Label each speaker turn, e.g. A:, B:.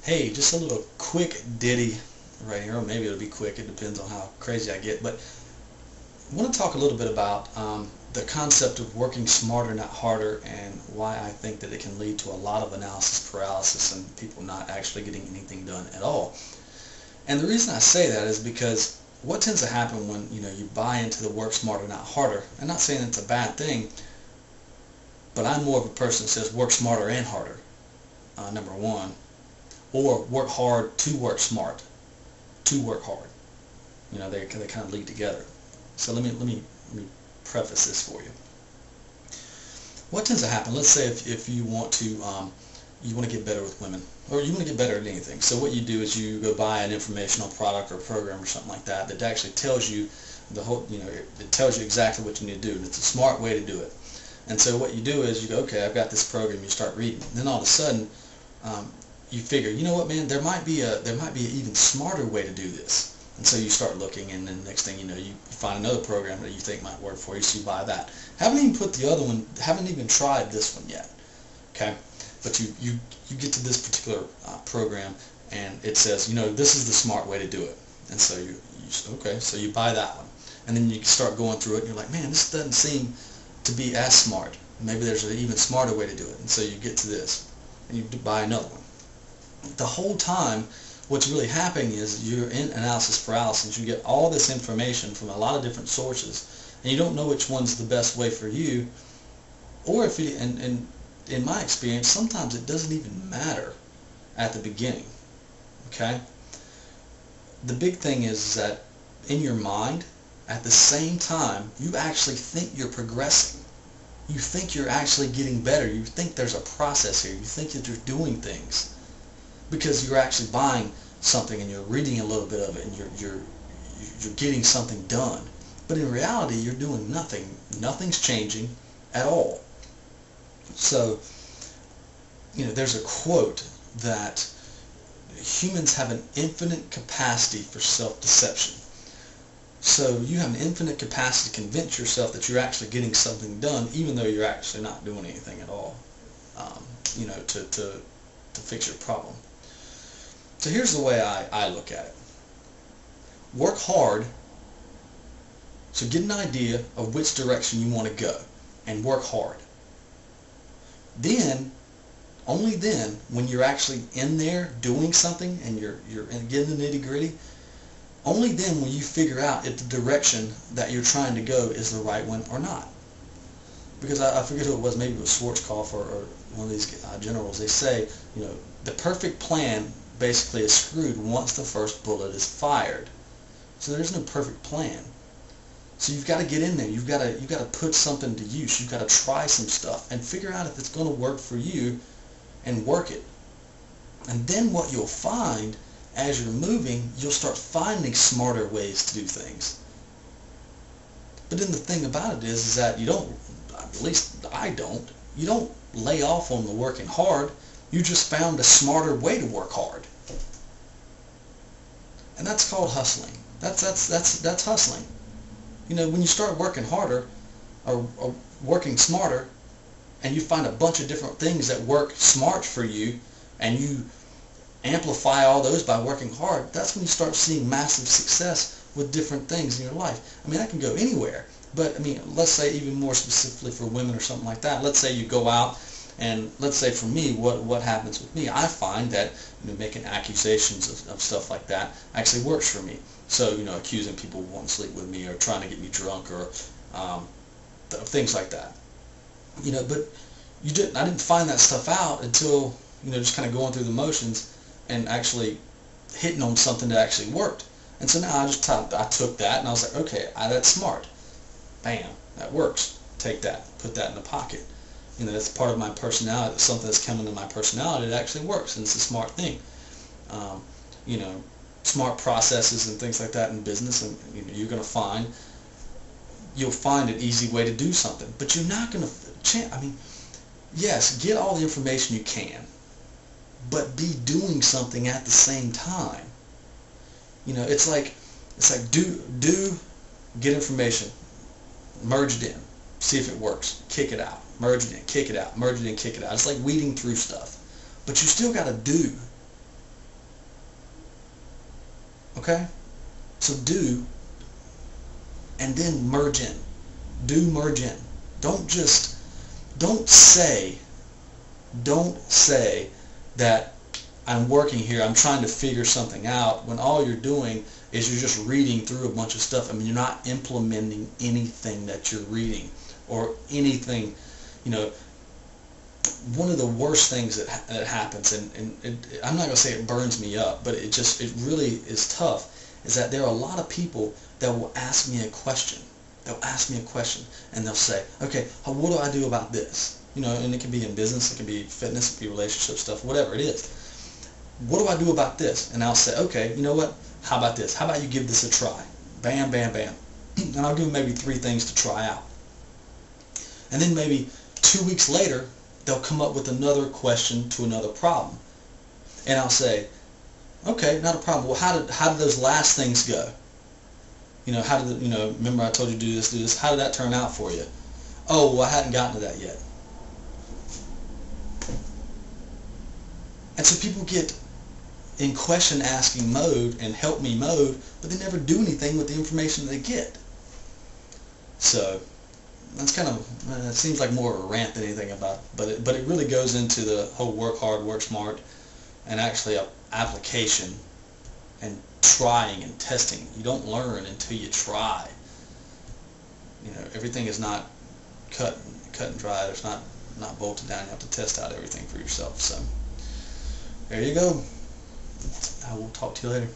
A: Hey, just a little quick ditty right here, or maybe it'll be quick, it depends on how crazy I get, but I want to talk a little bit about the concept of working smarter, not harder, and why I think that it can lead to a lot of analysis paralysis and people not actually getting anything done at all. And the reason I say that is because what tends to happen when you buy into the work smarter, not harder, I'm not saying it's a bad thing, but I'm more of a person that says work smarter and harder, number one, or work hard to work smart, to work hard. They kind of lead together. So let me preface this for you. What tends to happen? Let's say if you want to get better with women, or you want to get better at anything. So what you do is you go buy an informational product or program or something like that that actually tells you the whole, it tells you exactly what you need to do, and it's a smart way to do it. And so what you do is you go, okay, I've got this program. You start reading, and then all of a sudden, you figure, you know what, man, there might be an even smarter way to do this. And so you start looking, and then the next thing you know, you find another program that you think might work for you, so you buy that. Haven't even put the other one, haven't even tried this one yet, okay? But you get to this particular program, and it says, this is the smart way to do it. And so okay, so you buy that one. And then you start going through it, and you're like, man, this doesn't seem to be as smart. Maybe there's an even smarter way to do it. And so you get to this, and you buy another one. The whole time, what's really happening is you're in analysis paralysis. You get all this information from a lot of different sources, and you don't know which one's the best way for you. Or if you, and in my experience, sometimes it doesn't even matter at the beginning. Okay? The big thing is that in your mind, at the same time, you actually think you're progressing. You think you're actually getting better. You think there's a process here. You think that you're doing things because you're actually buying something and you're reading a little bit of it and you're getting something done. But in reality, you're doing nothing. Nothing's changing at all. So, there's a quote that humans have an infinite capacity for self-deception. So you have an infinite capacity to convince yourself that you're actually getting something done, even though you're actually not doing anything at all, to fix your problem. So here's the way I look at it. Work hard, so get an idea of which direction you want to go, and work hard. Then, only then, when you're actually in there doing something and you're getting the nitty-gritty, only then will you figure out if the direction that you're trying to go is the right one or not. Because I forget who it was, maybe it was Schwarzkopf or one of these generals. They say, the perfect plan basically is screwed once the first bullet is fired. So there's no perfect plan. So you've got to get in there. You've got to put something to use. You've got to try some stuff and figure out if it's going to work for you and work it. And then what you'll find as you're moving, you'll start finding smarter ways to do things. But then the thing about it is that you don't, at least I don't, you don't lay off on the working hard. You just found a smarter way to work hard. And that's called hustling. That's hustling. When you start working harder or working smarter, and you find a bunch of different things that work smart for you, and you amplify all those by working hard, that's when you start seeing massive success with different things in your life. I mean, that can go anywhere, but let's say even more specifically for women or something like that. Let's say you go out, and let's say for me, what happens with me, I find that making accusations of stuff like that actually works for me. So, accusing people who want to sleep with me or trying to get me drunk or things like that. But I didn't find that stuff out until, just kind of going through the motions and actually hitting on something that actually worked. And so now I took that and I was like, okay, that's smart. Bam, that works. Take that, put that in the pocket. That's part of my personality. Something that's coming in my personality that actually works, and it's a smart thing. Smart processes and things like that in business, and you're going to you'll find an easy way to do something. But you're not going to, yes, get all the information you can, but be doing something at the same time. It's like get information, merge it in, see if it works, kick it out, merge it in, kick it out, merge it in, kick it out. It's like weeding through stuff. But you still got to do. Okay? So do, and then merge in. Do merge in. Don't just, don't say, don't say that I'm working here, I'm trying to figure something out, when all you're doing is you're just reading through a bunch of stuff. I mean, you're not implementing anything that you're reading or anything. You know, one of the worst things that happens, and I'm not going to say it burns me up, but it really is tough, is that there are a lot of people that will ask me a question. They'll ask me a question, and they'll say, okay, what do I do about this? You know, and it can be in business, it can be fitness, it can be relationship stuff, whatever it is. What do I do about this? And I'll say, okay, you know what? How about this? How about you give this a try? Bam, bam, bam. And I'll give them maybe 3 things to try out. And then maybe 2 weeks later, they'll come up with another question to another problem. And I'll say, okay, not a problem. Well, how did those last things go? You know, remember I told you to do this. How did that turn out for you? Oh, well, I hadn't gotten to that yet. And so people get in question asking mode and help me mode, but they never do anything with the information they get. So that's kind of, it seems like more of a rant than anything about, but it really goes into the whole work hard, work smart, and actually application and trying and testing. You don't learn until you try. You know, everything is not cut and dry. It's not bolted down. You have to test out everything for yourself. So there you go. I will talk to you later.